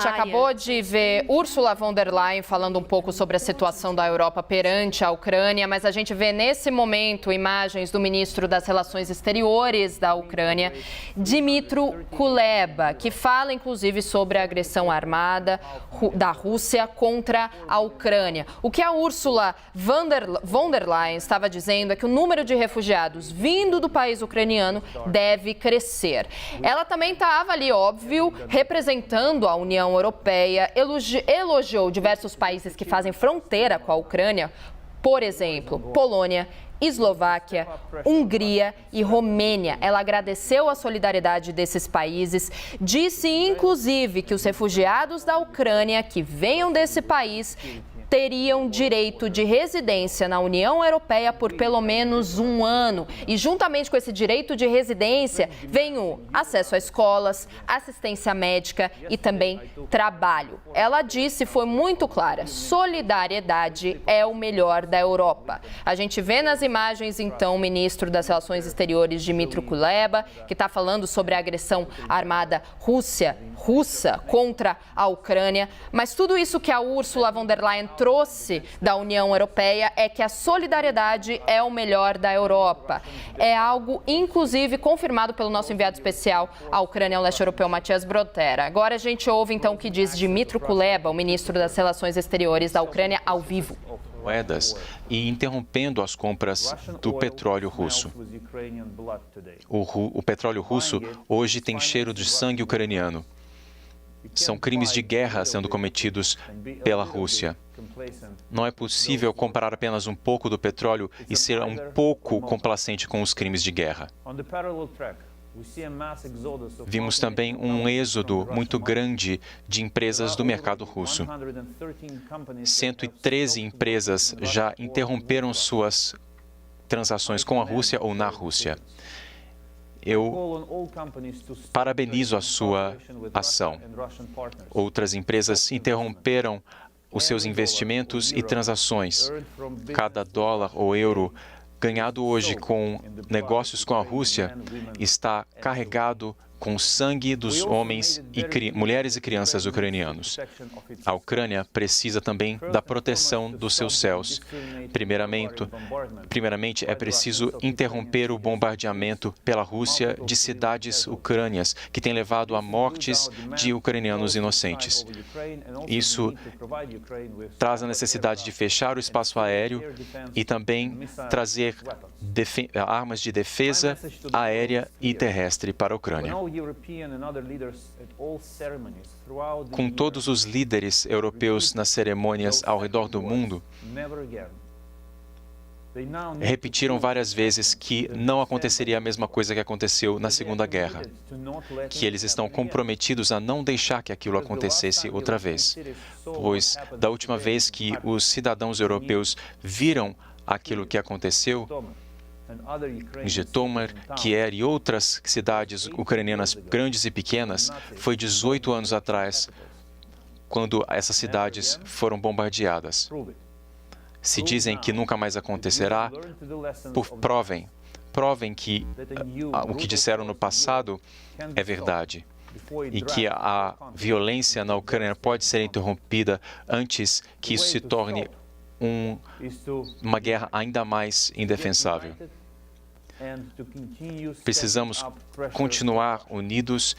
gente acabou de ver Ursula von der Leyen falando um pouco sobre a situação da Europa perante a Ucrânia, mas a gente vê nesse momento imagens do ministro das Relações Exteriores da Ucrânia, Dmytro Kuleba, que fala inclusive sobre a agressão armada da Rússia contra a Ucrânia. O que a Ursula von der Leyen estava dizendo é que o número de refugiados vindo do país ucraniano deve crescer. Ela também estava ali, óbvio, representando a União Europeia, elogiou diversos países que fazem fronteira com a Ucrânia, por exemplo, Polônia, Eslováquia, Hungria e Romênia. Ela agradeceu a solidariedade desses países, disse inclusive que os refugiados da Ucrânia que venham desse país teriam direito de residência na União Europeia por pelo menos um ano. E juntamente com esse direito de residência vem o acesso a escolas, assistência médica e também trabalho. Ela disse, foi muito clara, solidariedade é o melhor da Europa. A gente vê nas imagens, então, o ministro das Relações Exteriores, Dmytro Kuleba, que está falando sobre a agressão armada russa contra a Ucrânia. Mas tudo isso que a Ursula von der Leyen trouxe da União Europeia é que a solidariedade é o melhor da Europa. É algo, inclusive, confirmado pelo nosso enviado especial à Ucrânia e ao leste europeu, Matias Brotera. Agora a gente ouve, então, o que diz Dmytro Kuleba, o ministro das Relações Exteriores da Ucrânia, ao vivo. Moedas e interrompendo as compras do petróleo russo. O petróleo russo hoje tem cheiro de sangue ucraniano. São crimes de guerra sendo cometidos pela Rússia. Não é possível comprar apenas um pouco do petróleo e ser um pouco complacente com os crimes de guerra. Vimos também um êxodo muito grande de empresas do mercado russo. 113 empresas já interromperam suas transações com a Rússia ou na Rússia. Eu parabenizo a sua ação. Outras empresas interromperam os seus investimentos e transações. Cada dólar ou euro ganhado hoje com negócios com a Rússia está carregado com o sangue dos homens, mulheres e crianças ucranianos. A Ucrânia precisa também da proteção dos seus céus. Primeiramente, é preciso interromper o bombardeamento pela Rússia de cidades ucrânias, que tem levado a mortes de ucranianos inocentes. Isso traz a necessidade de fechar o espaço aéreo e também trazer armas de defesa aérea e terrestre para a Ucrânia. Com todos os líderes europeus nas cerimônias ao redor do mundo, repetiram várias vezes que não aconteceria a mesma coisa que aconteceu na Segunda Guerra, que eles estão comprometidos a não deixar que aquilo acontecesse outra vez, pois da última vez que os cidadãos europeus viram aquilo que aconteceu, em Jitomir, Kiev e outras cidades ucranianas grandes e pequenas, foi 18 anos atrás, quando essas cidades foram bombardeadas. Se dizem que nunca mais acontecerá, provem que o que disseram no passado é verdade e que a violência na Ucrânia pode ser interrompida antes que isso se torne uma guerra ainda mais indefensável. Precisamos continuar unidos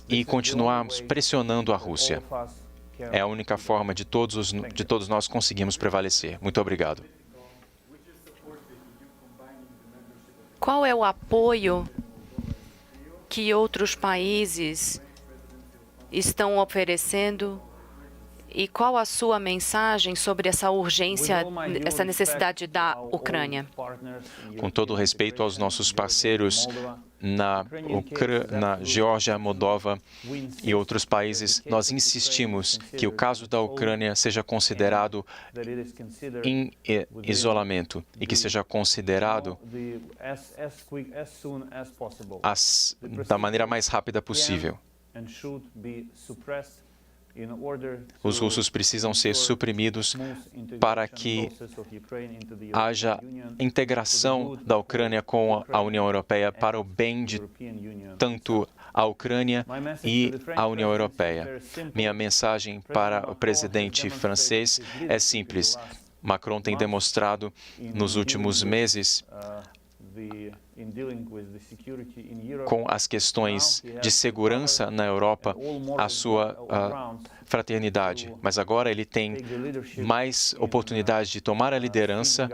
e continuarmos pressionando a Rússia. É a única forma de todos nós conseguirmos prevalecer. Muito obrigado. Qual é o apoio que outros países estão oferecendo e qual a sua mensagem sobre essa urgência, essa necessidade da Ucrânia? Com todo respeito aos nossos parceiros na Geórgia, Moldova e outros países, nós insistimos que o caso da Ucrânia seja considerado em isolamento e que seja considerado da maneira mais rápida possível. Os russos precisam ser suprimidos para que haja integração da Ucrânia com a União Europeia para o bem de tanto a Ucrânia e a União Europeia. Minha mensagem para o presidente francês é simples. Macron tem demonstrado nos últimos meses, com as questões de segurança na Europa, a sua fraternidade. Mas agora ele tem mais oportunidade de tomar a liderança,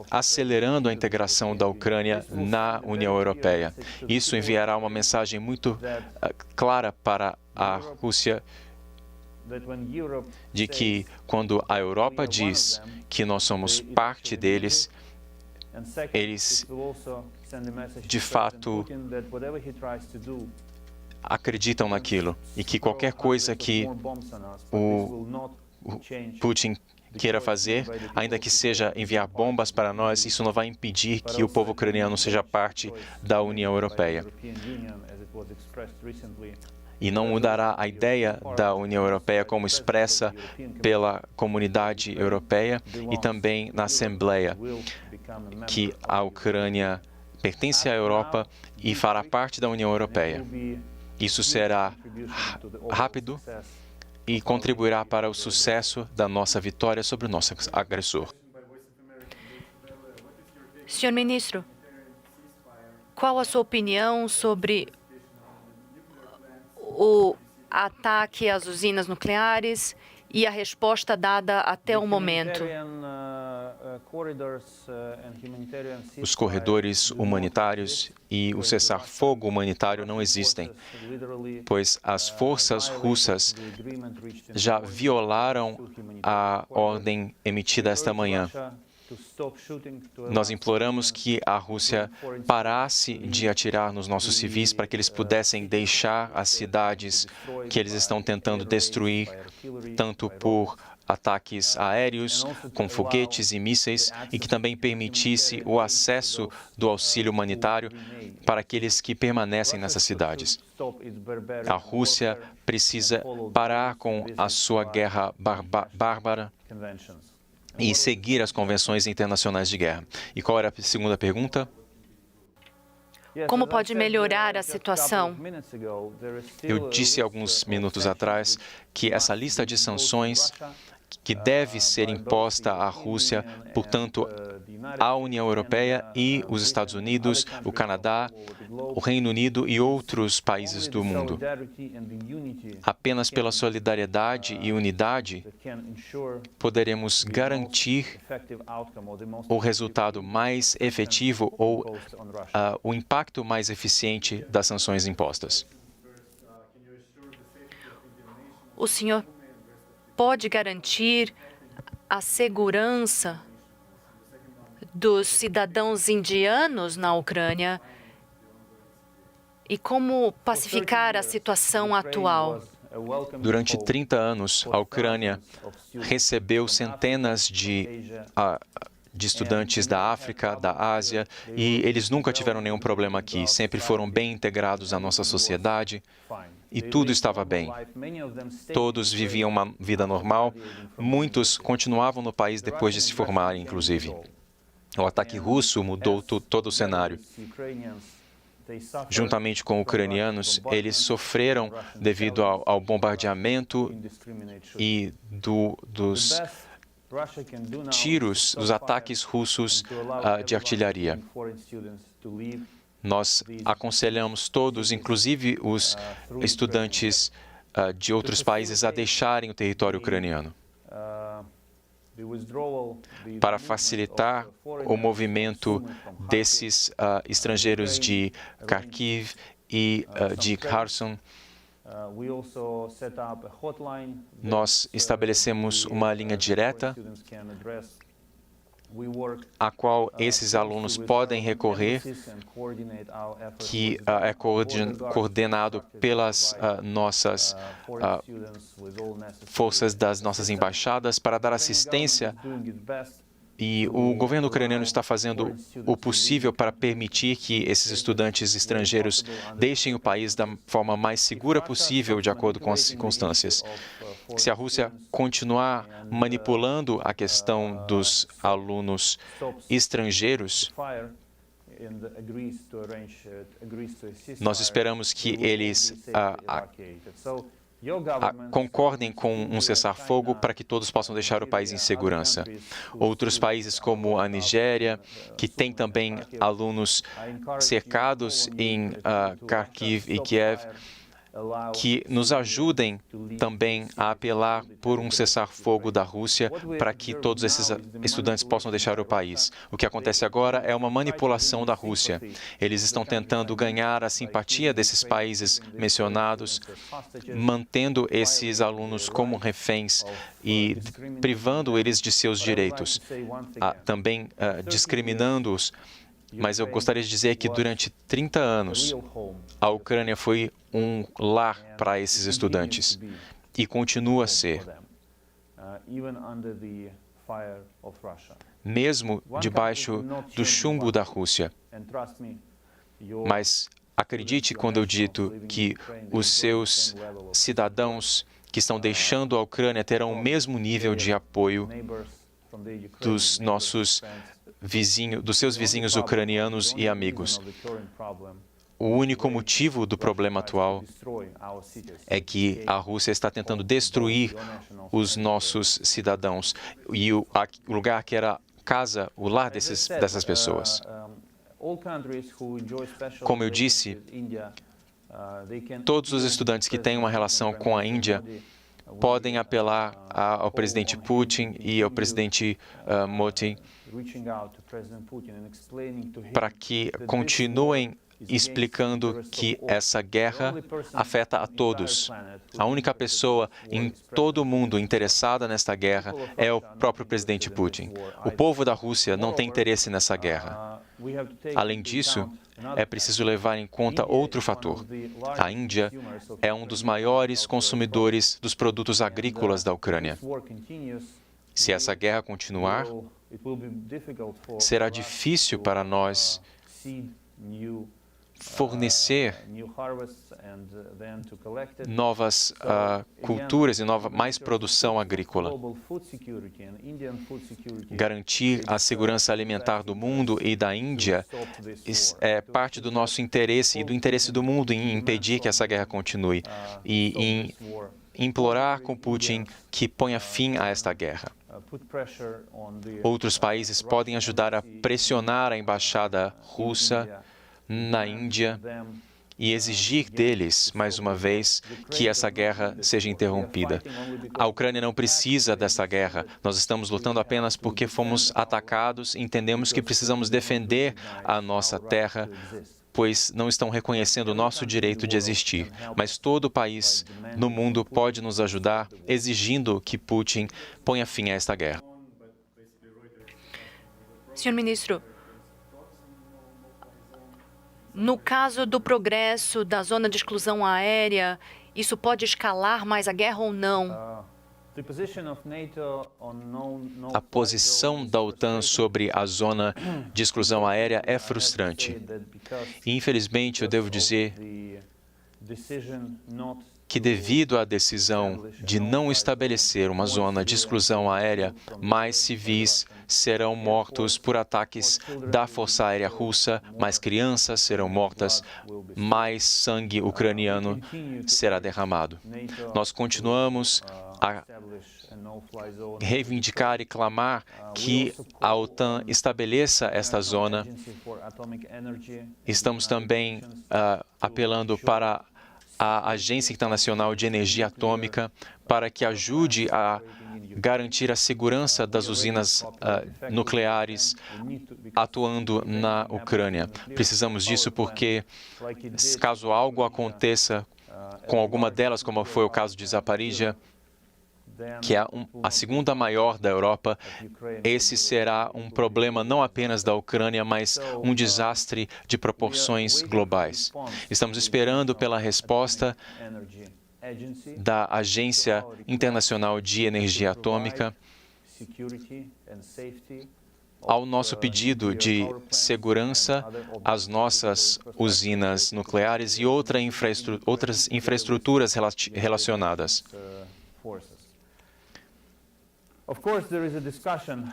acelerando a integração da Ucrânia na União Europeia. Isso enviará uma mensagem muito clara para a Rússia de que, quando a Europa diz que nós somos parte deles, eles, de fato, acreditam naquilo e que qualquer coisa que o Putin queira fazer, ainda que seja enviar bombas para nós, isso não vai impedir que o povo ucraniano seja parte da União Europeia. E não mudará a ideia da União Europeia como expressa pela comunidade europeia e também na Assembleia, que a Ucrânia pertence à Europa e fará parte da União Europeia. Isso será rápido e contribuirá para o sucesso da nossa vitória sobre o nosso agressor. Senhor ministro, qual a sua opinião sobre o ataque às usinas nucleares e a resposta dada até o momento? Os corredores humanitários e o cessar-fogo humanitário não existem, pois as forças russas já violaram a ordem emitida esta manhã. Nós imploramos que a Rússia parasse de atirar nos nossos civis para que eles pudessem deixar as cidades que eles estão tentando destruir, tanto por ataques aéreos, com foguetes e mísseis, e que também permitisse o acesso do auxílio humanitário para aqueles que permanecem nessas cidades. A Rússia precisa parar com a sua guerra bárbara e seguir as convenções internacionais de guerra. E qual era a segunda pergunta? Como pode melhorar a situação? Eu disse alguns minutos atrás que essa lista de sanções que deve ser imposta à Rússia, portanto, à União Europeia e os Estados Unidos, o Canadá, o Reino Unido e outros países do mundo. Apenas pela solidariedade e unidade poderemos garantir o resultado mais efetivo ou o impacto mais eficiente das sanções impostas. O senhor pode garantir a segurança dos cidadãos indianos na Ucrânia e como pacificar a situação atual? Durante 30 anos, a Ucrânia recebeu centenas de estudantes da África, da Ásia, e eles nunca tiveram nenhum problema aqui. Sempre foram bem integrados à nossa sociedade e tudo estava bem. Todos viviam uma vida normal. Muitos continuavam no país depois de se formarem, inclusive. O ataque russo mudou todo o cenário. Juntamente com ucranianos, eles sofreram devido ao bombardeamento e dos tiros, dos ataques russos de artilharia. Nós aconselhamos todos, inclusive os estudantes de outros países, a deixarem o território ucraniano, para facilitar o movimento desses estrangeiros de Kharkiv e de Kherson. Nós estabelecemos uma linha direta a qual esses alunos podem recorrer, que é coordenado pelas nossas forças das nossas embaixadas para dar assistência E o governo ucraniano está fazendo o possível para permitir que esses estudantes estrangeiros deixem o país da forma mais segura possível, de acordo com as circunstâncias. Se a Rússia continuar manipulando a questão dos alunos estrangeiros, nós esperamos que eles concordem com um cessar-fogo para que todos possam deixar o país em segurança. Outros países, como a Nigéria, que tem também alunos cercados em Kharkiv e Kiev, que nos ajudem também a apelar por um cessar-fogo da Rússia para que todos esses estudantes possam deixar o país. O que acontece agora é uma manipulação da Rússia. Eles estão tentando ganhar a simpatia desses países mencionados, mantendo esses alunos como reféns e privando eles de seus direitos, também discriminando-os. Mas eu gostaria de dizer que durante 30 anos, a Ucrânia foi um lar para esses estudantes e continua a ser, mesmo debaixo do chumbo da Rússia. Mas acredite quando eu digo que os seus cidadãos que estão deixando a Ucrânia terão o mesmo nível de apoio dos seus vizinhos ucranianos e amigos. O único motivo do problema atual é que a Rússia está tentando destruir os nossos cidadãos e o lugar que era casa, o lar dessas pessoas. Como eu disse, todos os estudantes que têm uma relação com a Índia podem apelar ao presidente Putin e ao presidente Modi para que continuem explicando que essa guerra afeta a todos. A única pessoa em todo o mundo interessada nesta guerra é o próprio presidente Putin. O povo da Rússia não tem interesse nessa guerra. Além disso, é preciso levar em conta outro fator. A Índia é um dos maiores consumidores dos produtos agrícolas da Ucrânia. Se essa guerra continuar, será difícil para nós fornecer novas culturas e mais produção agrícola. Garantir a segurança alimentar do mundo e da Índia é parte do nosso interesse e do interesse do mundo em impedir que essa guerra continue e em implorar com Putin que ponha fim a esta guerra. Outros países podem ajudar a pressionar a embaixada russa na Índia e exigir deles, mais uma vez, que essa guerra seja interrompida. A Ucrânia não precisa dessa guerra. Nós estamos lutando apenas porque fomos atacados e entendemos que precisamos defender a nossa terra, pois não estão reconhecendo o nosso direito de existir. Mas todo país no mundo pode nos ajudar, exigindo que Putin ponha fim a esta guerra. Senhor ministro, no caso do progresso da zona de exclusão aérea, isso pode escalar mais a guerra ou não? A posição da OTAN sobre a zona de exclusão aérea é frustrante. E, infelizmente, eu devo dizer que, devido à decisão de não estabelecer uma zona de exclusão aérea, mais civis serão mortos por ataques da Força Aérea Russa, mais crianças serão mortas, mais sangue ucraniano será derramado. Nós continuamos a reivindicar e clamar que a OTAN estabeleça esta zona. Estamos também apelando para a Agência Internacional de Energia Atômica para que ajude a garantir a segurança das usinas nucleares atuando na Ucrânia. Precisamos disso porque, caso algo aconteça com alguma delas, como foi o caso de Zaporizhia, que é a segunda maior da Europa, esse será um problema não apenas da Ucrânia, mas um desastre de proporções globais. Estamos esperando pela resposta da Agência Internacional de Energia Atômica ao nosso pedido de segurança às nossas usinas nucleares e outras infraestruturas relacionadas.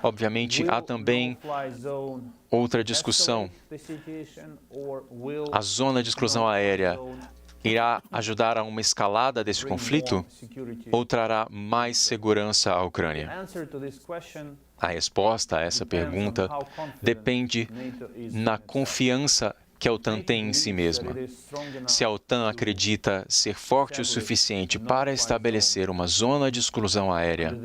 Obviamente, há também outra discussão. A zona de exclusão aérea irá ajudar a uma escalada desse conflito ou trará mais segurança à Ucrânia? A resposta a essa pergunta depende na confiança que a OTAN tem em si mesma. Se a OTAN acredita ser forte o suficiente para estabelecer uma zona de exclusão aérea,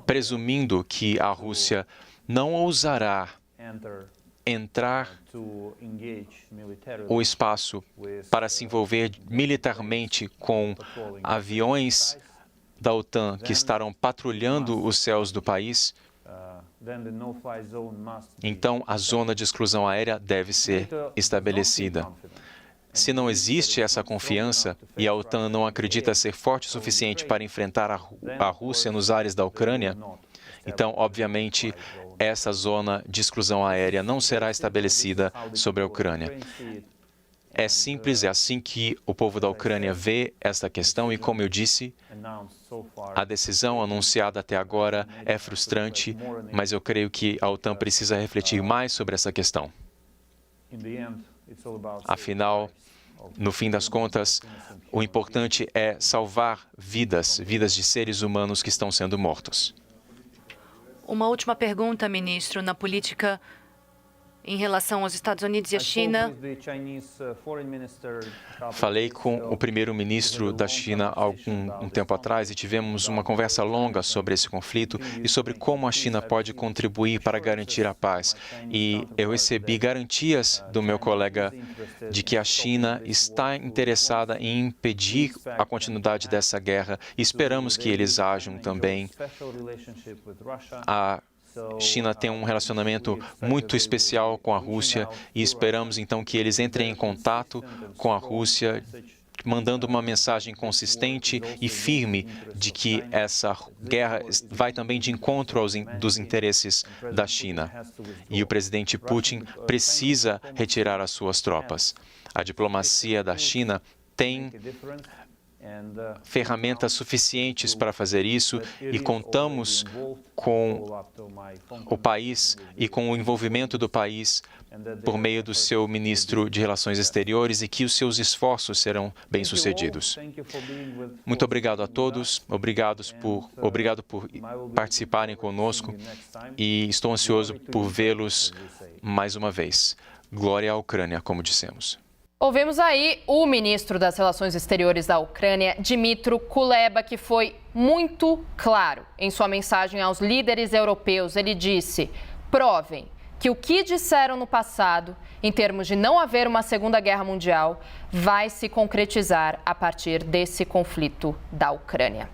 presumindo que a Rússia não ousará entrar o espaço para se envolver militarmente com aviões da OTAN que estarão patrulhando os céus do país, então a zona de exclusão aérea deve ser estabelecida. Se não existe essa confiança e a OTAN não acredita ser forte o suficiente para enfrentar a Rússia nos ares da Ucrânia, então, obviamente, essa zona de exclusão aérea não será estabelecida sobre a Ucrânia. É simples, é assim que o povo da Ucrânia vê esta questão e, como eu disse, a decisão anunciada até agora é frustrante, mas eu creio que a OTAN precisa refletir mais sobre essa questão. Afinal, no fim das contas, o importante é salvar vidas de seres humanos que estão sendo mortos. Uma última pergunta, ministro, na política em relação aos Estados Unidos e a China. Falei com o primeiro-ministro da China há um tempo atrás e tivemos uma conversa longa sobre esse conflito e sobre como a China pode contribuir para garantir a paz. E eu recebi garantias do meu colega de que a China está interessada em impedir a continuidade dessa guerra e esperamos que eles ajam também. A China tem um relacionamento muito especial com a Rússia e esperamos então que eles entrem em contato com a Rússia, mandando uma mensagem consistente e firme de que essa guerra vai também de encontro dos interesses da China. E o presidente Putin precisa retirar as suas tropas. A diplomacia da China tem ferramentas suficientes para fazer isso e contamos com o país e com o envolvimento do país por meio do seu ministro de Relações Exteriores e que os seus esforços serão bem-sucedidos. Muito obrigado a todos, obrigado por participarem conosco e estou ansioso por vê-los mais uma vez. Glória à Ucrânia, como dissemos. Ouvimos aí o ministro das Relações Exteriores da Ucrânia, Dmytro Kuleba, que foi muito claro em sua mensagem aos líderes europeus. Ele disse: provem que o que disseram no passado, em termos de não haver uma Segunda Guerra Mundial, vai se concretizar a partir desse conflito da Ucrânia.